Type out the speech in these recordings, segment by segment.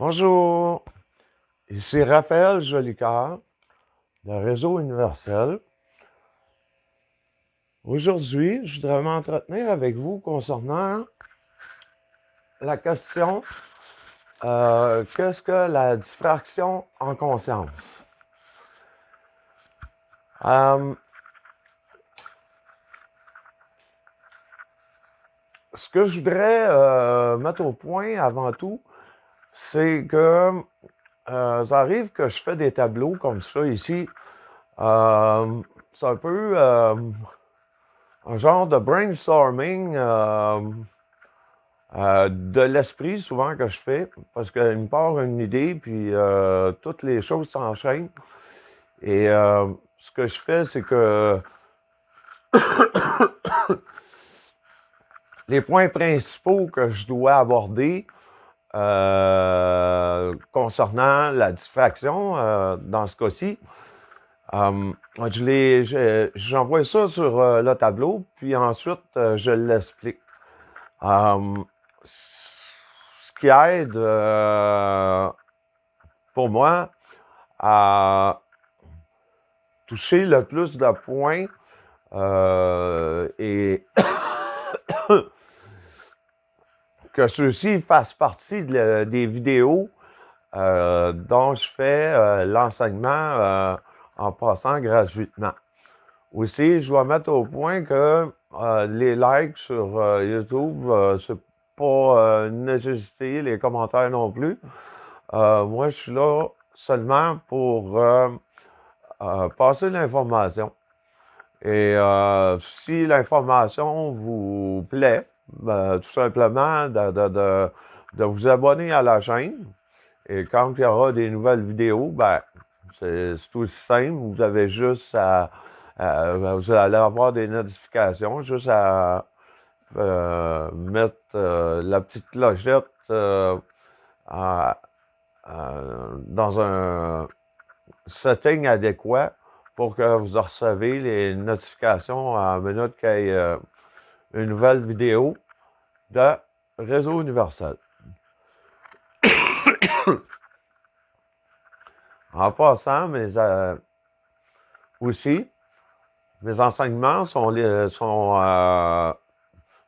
Bonjour, ici Raphaël Jolicoeur de Réseau Universel. Aujourd'hui, je voudrais m'entretenir avec vous concernant la question qu'est-ce que la diffraction en conscience? Euh, Ce que je voudrais mettre au point avant tout, c'est que ça arrive que je fais des tableaux comme ça ici. C'est un peu un genre de brainstorming de l'esprit souvent que je fais, parce qu'il me part une idée, puis toutes les choses s'enchaînent. Et ce que je fais, c'est que les points principaux que je dois aborder concernant la diffraction, dans ce cas-ci, j'envoie ça sur le tableau, puis ensuite je l'explique. Ce qui aide pour moi à toucher le plus de points et que ceux-ci fassent partie des vidéos dont je fais l'enseignement en passant gratuitement. Aussi, je dois mettre au point que les likes sur YouTube, c'est pas une nécessité, les commentaires non plus. Moi, je suis là seulement pour passer l'information. Et si l'information vous plaît, tout simplement de vous abonner à la chaîne. Et quand il y aura des nouvelles vidéos, c'est aussi simple. Vous avez juste vous allez avoir des notifications, juste à mettre la petite clochette dans un setting adéquat pour que vous recevez les notifications à la minute qu'il y ait une nouvelle vidéo de Réseau Universel. En passant, aussi, mes enseignements sont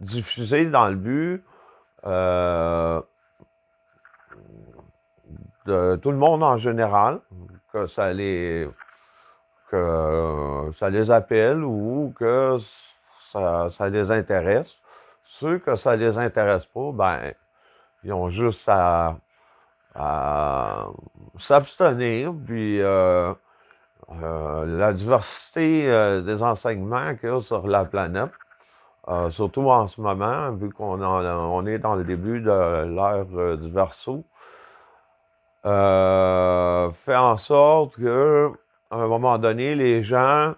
diffusés dans le but de tout le monde en général, que ça les appelle ou que ça les intéresse. Ceux que ça les intéresse pas, ils ont juste à s'abstenir, puis la diversité des enseignements qu'il y a sur la planète, surtout en ce moment, vu on est dans le début de l'ère du Verseau, fait en sorte que à un moment donné, les gens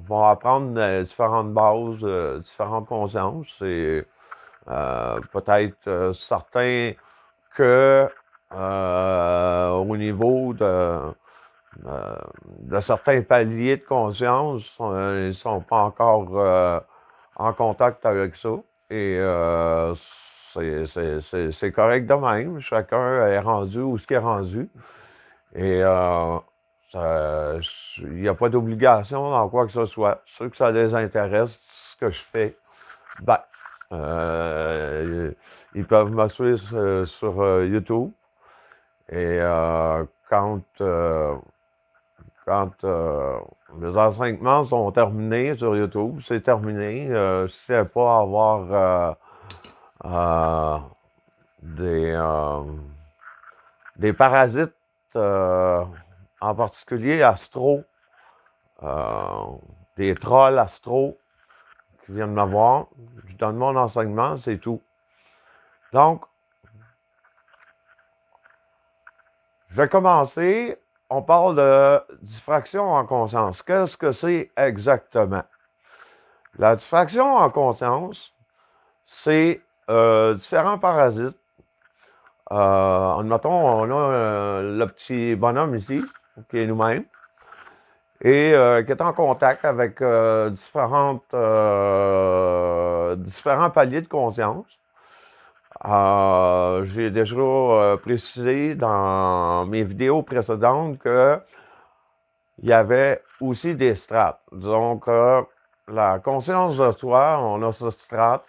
vont apprendre différentes bases, différentes consciences. Et peut-être certains que au niveau de certains paliers de conscience, ils ne sont pas encore en contact avec ça. Et c'est correct de même. Chacun est rendu où ce qui est rendu. Et il n'y a pas d'obligation dans quoi que ce soit. Ceux que ça les intéresse, ce que je fais, ben, ils peuvent me suivre sur YouTube. Et quand les enseignements sont terminés sur YouTube, c'est terminé. Si c'est pas avoir des, des parasites, en particulier astro, des trolls astro qui viennent me voir. Je donne mon enseignement, c'est tout. Donc, je vais commencer. On parle de diffraction en conscience. Qu'est-ce que c'est exactement? La diffraction en conscience, c'est différents parasites. Admettons, on a le petit bonhomme ici, qui est nous-mêmes, et qui est en contact avec différents paliers de conscience. J'ai déjà précisé dans mes vidéos précédentes que il y avait aussi des strates. Donc, la conscience de soi, on a ce strate.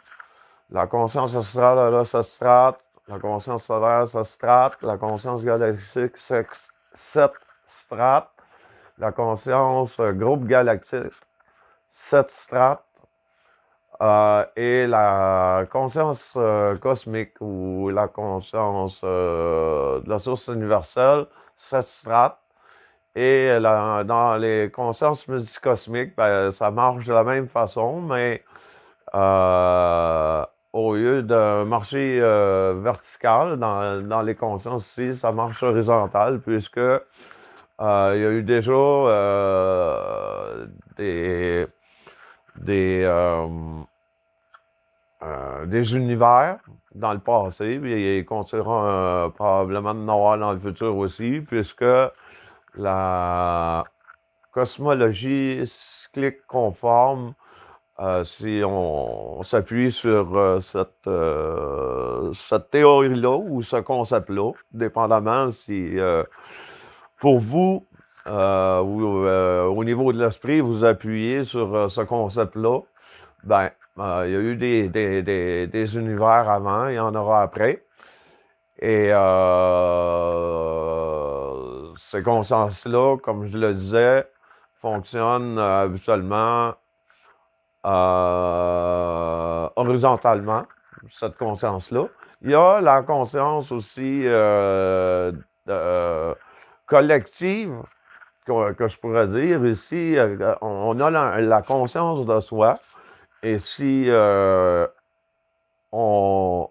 La conscience astrale, elle a ce strate. La conscience solaire, ce strate. La conscience galactique, cette strate. La conscience groupe galactique, cette strate. Et la conscience cosmique ou la conscience de la source universelle, cette strate. Et dans les consciences multicosmiques, ben, ça marche de la même façon, mais euh, au lieu de marcher vertical dans les consciences ici, ça marche horizontal, puisque il y a eu déjà des, des, euh, des univers dans le passé, puis ils continueront probablement de n'avoir dans le futur aussi, puisque la cosmologie cyclique conforme, si on s'appuie sur cette théorie-là ou ce concept-là, dépendamment si pour vous, ou au niveau de l'esprit, vous appuyez sur ce concept-là, ben, il y a eu des univers avant, il y en aura après. Et ces consciences-là, comme je le disais, fonctionnent habituellement horizontalement, cette conscience-là. Il y a la conscience aussi collective, que je pourrais dire. Ici, on a la conscience de soi. Et si on,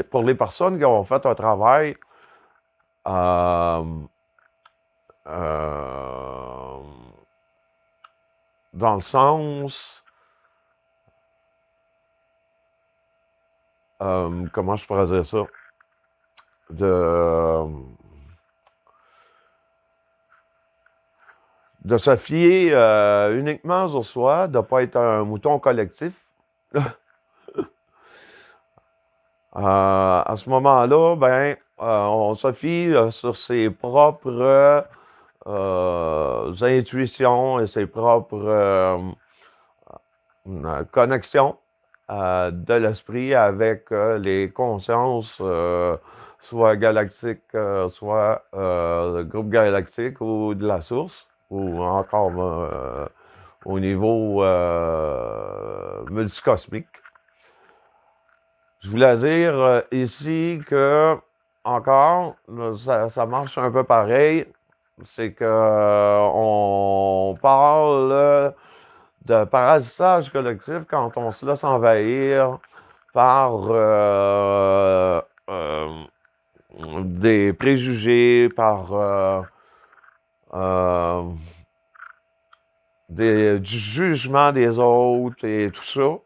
pour les personnes qui ont fait un travail euh, euh, dans le sens, comment je pourrais dire ça, de, de se fier uniquement sur soi, de ne pas être un mouton collectif. À ce moment-là, ben, on se fie sur ses propres intuitions et ses propres connexions de l'esprit avec les consciences, soit galactiques, soit le groupe galactique ou de la source, ou encore au niveau multicosmique. Je voulais dire ici que, encore, ça marche un peu pareil. C'est que on parle de parasitage collectif quand on se laisse envahir par des préjugés, par du jugement des autres et tout ça.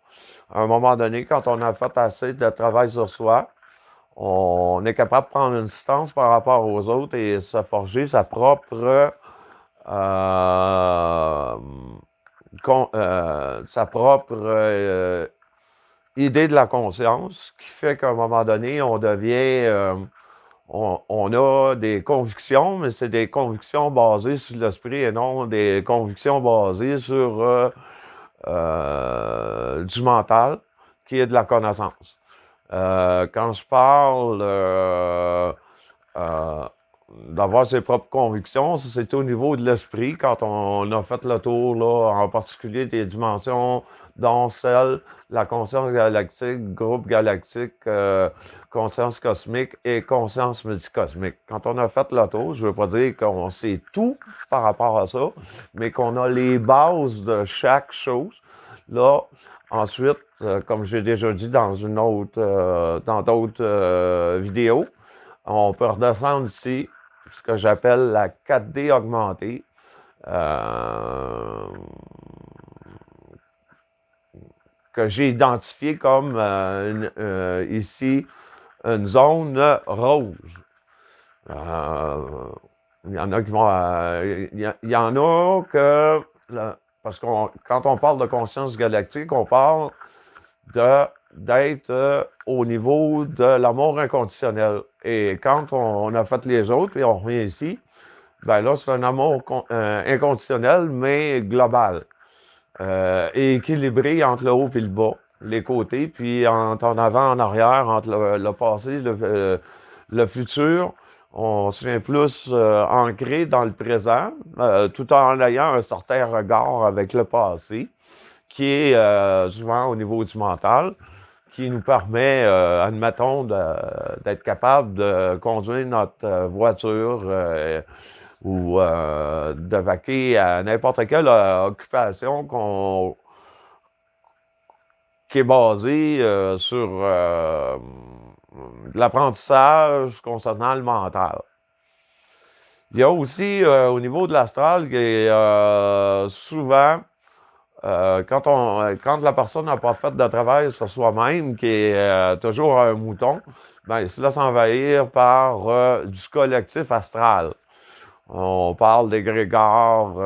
À un moment donné, quand on a fait assez de travail sur soi, on est capable de prendre une distance par rapport aux autres et se forger sa propre idée de la conscience, qui fait qu'à un moment donné, on devient, on a des convictions, mais c'est des convictions basées sur l'esprit et non des convictions basées sur du mental, qui est de la connaissance. Quand je parle d'avoir ses propres convictions, c'est au niveau de l'esprit, quand on a fait le tour, là, en particulier des dimensions, dont celle, la conscience galactique, groupe galactique, conscience cosmique et conscience multicosmique. Quand on a fait le tour, je ne veux pas dire qu'on sait tout par rapport à ça, mais qu'on a les bases de chaque chose. Là, ensuite, comme j'ai déjà dit dans dans d'autres vidéos, on peut redescendre ici, ce que j'appelle la 4D augmentée. Que j'ai identifié comme ici une zone rose. Il y en a qui vont. Il y en a parce que quand on parle de conscience galactique, on parle de d'être au niveau de l'amour inconditionnel. Et quand on a fait les autres et on revient ici, ben là, c'est un amour inconditionnel, mais global. Et équilibré entre le haut et le bas, les côtés, puis entre en avant, en arrière, entre le passé, le futur. On se vient plus ancré dans le présent, tout en ayant un certain regard avec le passé, qui est souvent au niveau du mental, qui nous permet, admettons, d'être capable de conduire notre voiture ou de vaquer à n'importe quelle occupation qui est basée sur l'apprentissage concernant le mental. Il y a aussi au niveau de l'astral qui est souvent quand la personne n'a pas fait de travail sur soi-même, qui est toujours un mouton, ben, il se laisse envahir par du collectif astral. On parle d'égrégores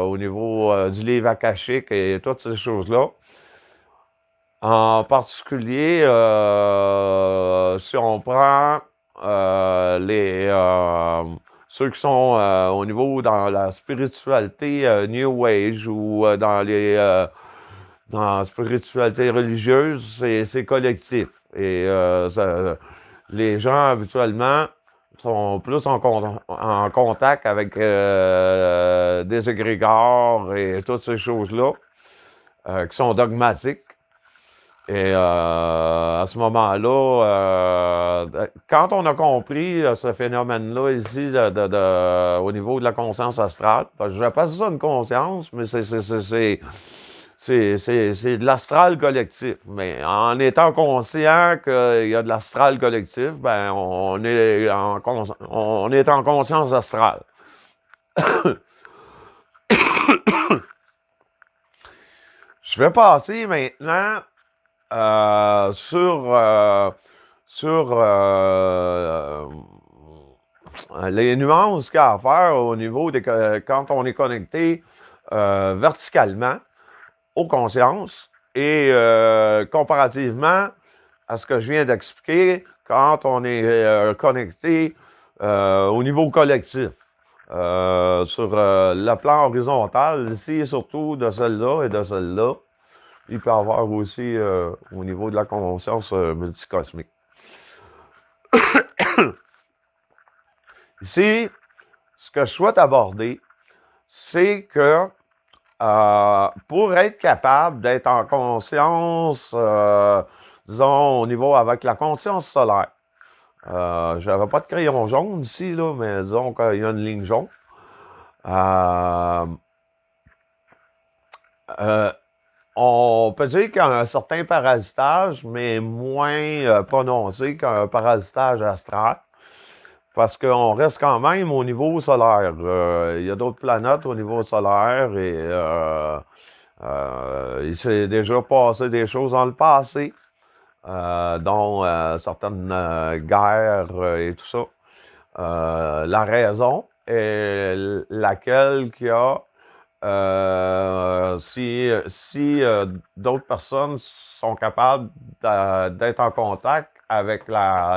au niveau du livre akashique et toutes ces choses-là. En particulier, si on prend ceux qui sont au niveau dans la spiritualité New Age ou dans la spiritualité religieuse, c'est collectif. Et les gens habituellement sont plus en contact avec des égrégores et toutes ces choses-là qui sont dogmatiques. Et à ce moment-là, quand on a compris ce phénomène-là ici au niveau de la conscience astrale, parce que je n'appelle ça une conscience, mais c'est de l'astral collectif. Mais en étant conscient qu'il y a de l'astral collectif, ben on est en conscience astrale. Je vais passer maintenant sur les nuances qu'il y a à faire au niveau quand on est connecté verticalement aux consciences et comparativement à ce que je viens d'expliquer quand on est connecté au niveau collectif. Sur le plan horizontal, ici, surtout de celle-là et de celle-là. Il peut y avoir aussi au niveau de la conscience multicosmique. Ici, ce que je souhaite aborder, c'est que pour être capable d'être en conscience, disons, au niveau avec la conscience solaire, je n'avais pas de crayon jaune ici, là, mais disons qu'il y a une ligne jaune. On peut dire qu'il y a un certain parasitage, mais moins prononcé qu'un parasitage astral, parce qu'on reste quand même au niveau solaire. Il y a d'autres planètes au niveau solaire et il s'est déjà passé des choses dans le passé, dont certaines guerres et tout ça. La raison est laquelle qu'il y a si d'autres personnes sont capables d'être en contact avec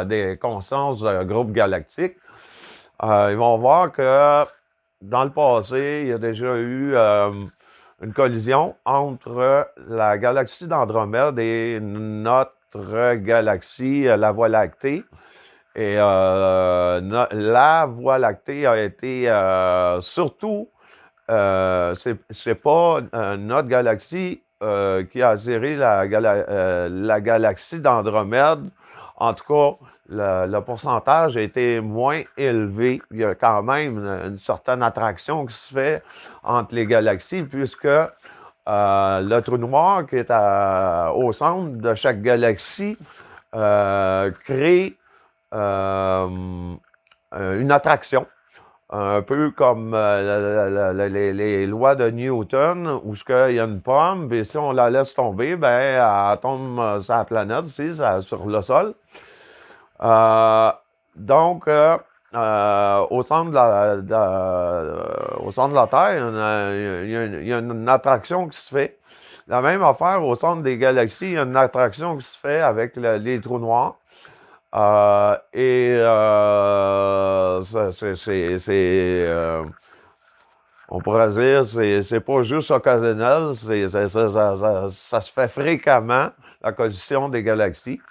des consciences de groupes galactiques, ils vont voir que dans le passé, il y a déjà eu une collision entre la galaxie d'Andromède et notre galaxie, la Voie lactée. Et la Voie lactée a été surtout c'est pas notre galaxie qui a attiré la galaxie d'Andromède. En tout cas, le pourcentage a été moins élevé. Il y a quand même une certaine attraction qui se fait entre les galaxies, puisque le trou noir qui est au centre de chaque galaxie crée une attraction. Un peu comme les lois de Newton, où il y a une pomme, et si on la laisse tomber, ben, elle tombe sur la planète, ici, sur le sol. Donc, au centre de la Terre, il y a une attraction qui se fait. La même affaire au centre des galaxies, il y a une attraction qui se fait avec les trous noirs. On pourrait dire, c'est pas juste occasionnel, ça se fait fréquemment, la collision des galaxies.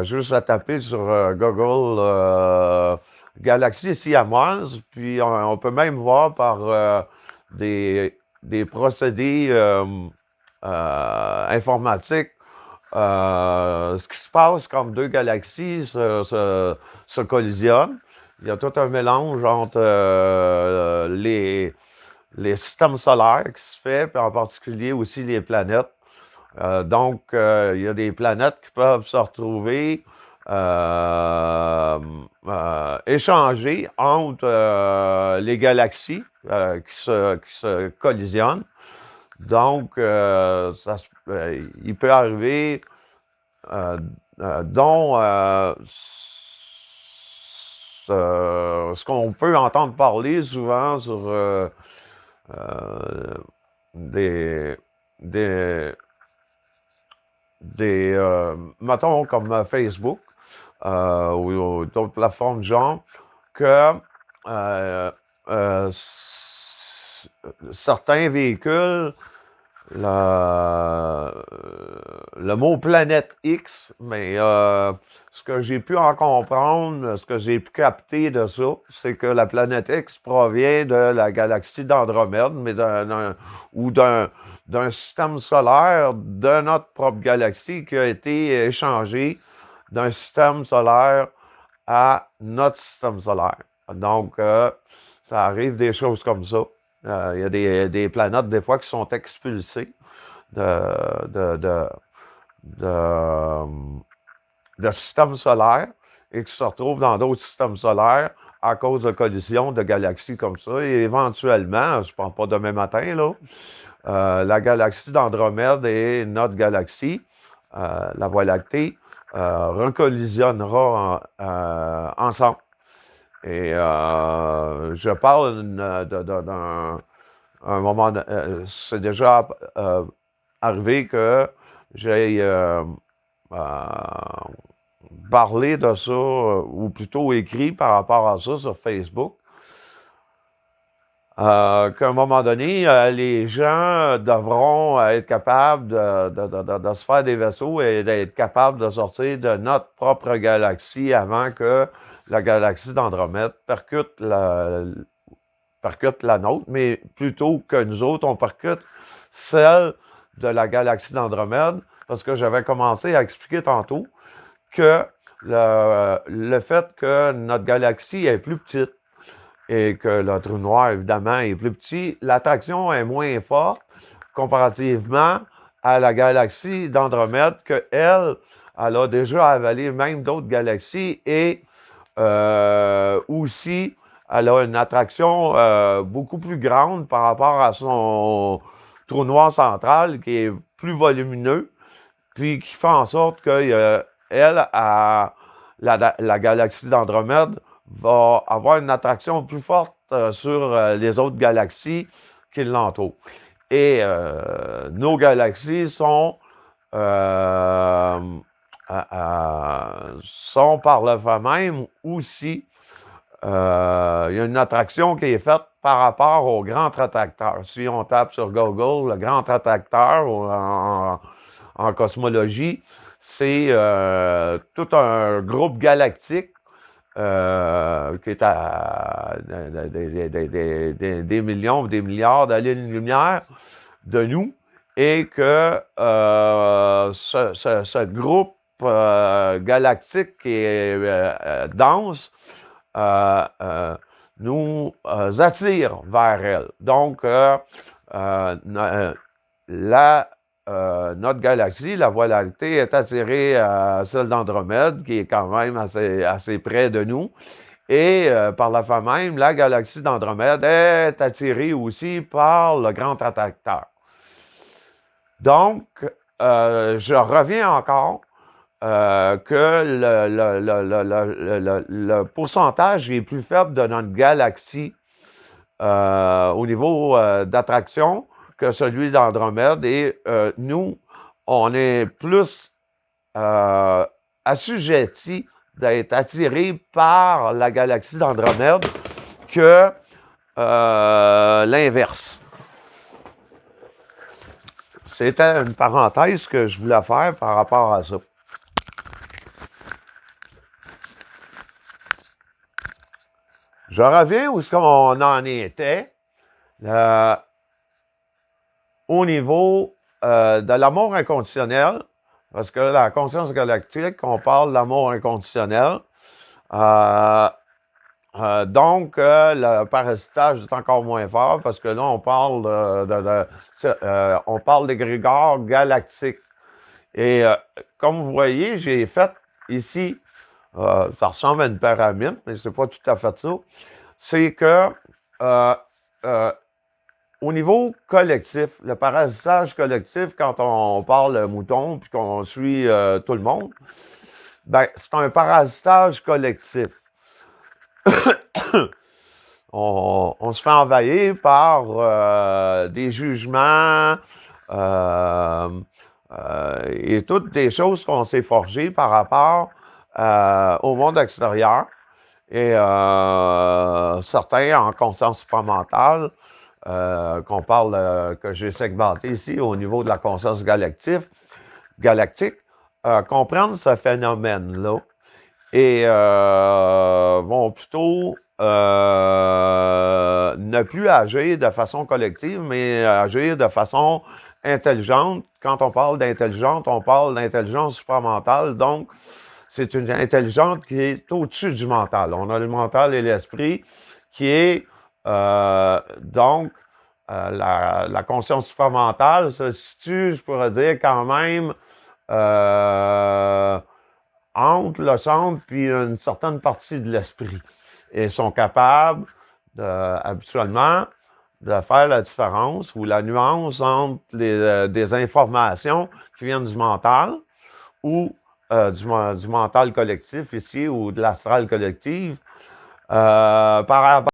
Juste à taper sur Google Galaxie siamoise, puis on peut même voir par des procédés informatiques ce qui se passe quand deux galaxies se collisionnent. Il y a tout un mélange entre les systèmes solaires qui se fait, puis en particulier aussi les planètes. Donc, il y a des planètes qui peuvent se retrouver échanger entre les galaxies qui se collisionnent. Donc, il peut arriver, dont ce qu'on peut entendre parler souvent sur des, des, mettons comme Facebook ou d'autres plateformes de genre, que certains véhicules le mot planète X, mais ce que j'ai pu en comprendre, ce que j'ai pu capter de ça, c'est que la planète X provient de la galaxie d'Andromède, mais d'un système solaire de notre propre galaxie qui a été échangé d'un système solaire à notre système solaire. Donc, ça arrive des choses comme ça. Il y a des planètes, des fois, qui sont expulsées de systèmes solaires et qui se retrouvent dans d'autres systèmes solaires à cause de collisions de galaxies comme ça. Et éventuellement, je ne pense pas demain matin, là, la galaxie d'Andromède et notre galaxie, la Voie lactée, recollisionnera ensemble. Et je parle d'un moment, c'est déjà arrivé que j'ai parlé de ça, ou plutôt écrit par rapport à ça sur Facebook. Qu'à un moment donné, les gens devront être capables de se faire des vaisseaux et d'être capables de sortir de notre propre galaxie avant que la galaxie d'Andromède percute la nôtre, mais plutôt que nous autres, on percute celle de la galaxie d'Andromède, parce que j'avais commencé à expliquer tantôt que le fait que notre galaxie est plus petite et que le trou noir, évidemment, est plus petit, l'attraction est moins forte comparativement à la galaxie d'Andromède, qu'elle a déjà avalé même d'autres galaxies et aussi, elle a une attraction beaucoup plus grande par rapport à son trou noir central qui est plus volumineux, puis qui fait en sorte que la galaxie d'Andromède va avoir une attraction plus forte sur les autres galaxies qui l'entourent. Et nos galaxies sont par le fait même aussi, il y a une attraction qui est faite par rapport au grand attracteur. Si on tape sur Google, le grand attracteur en cosmologie, c'est tout un groupe galactique qui est à des millions, des milliards d'années-lumière de nous, et que ce groupe galactique qui est dense nous attire vers elle. Donc, notre galaxie, la Voie lactée, est attirée à celle d'Andromède, qui est quand même assez près de nous. Et par la fin même, la galaxie d'Andromède est attirée aussi par le grand attracteur. Donc, je reviens encore que le pourcentage est plus faible de notre galaxie au niveau d'attraction que celui d'Andromède et nous, on est plus assujettis d'être attirés par la galaxie d'Andromède que l'inverse. C'était une parenthèse que je voulais faire par rapport à ça. Je reviens où est-ce qu'on en était au niveau de l'amour inconditionnel, parce que la conscience galactique, on parle d'amour inconditionnel. Donc, le parasitage est encore moins fort parce que là, on parle on parle d'égrégore galactique. Et comme vous voyez, j'ai fait ici, ça ressemble à une pyramide, mais c'est pas tout à fait ça. C'est que au niveau collectif, le parasitage collectif, quand on parle mouton puis qu'on suit tout le monde, ben, c'est un parasitage collectif. On se fait envahir par des jugements et toutes des choses qu'on s'est forgées par rapport au monde extérieur. Et certains en conscience supramentale, qu'on parle, que j'ai segmenté ici au niveau de la conscience galactique, comprennent ce phénomène-là et vont plutôt ne plus agir de façon collective, mais agir de façon intelligente. Quand on parle d'intelligente, on parle d'intelligence supramentale. Donc, c'est une intelligence qui est au-dessus du mental. On a le mental et l'esprit qui est donc la conscience supramentale se situe, je pourrais dire, quand même entre le centre puis une certaine partie de l'esprit. Et sont capables, habituellement, de faire la différence ou la nuance entre des informations qui viennent du mental ou du mental collectif ici ou de l'astral collectif par rapport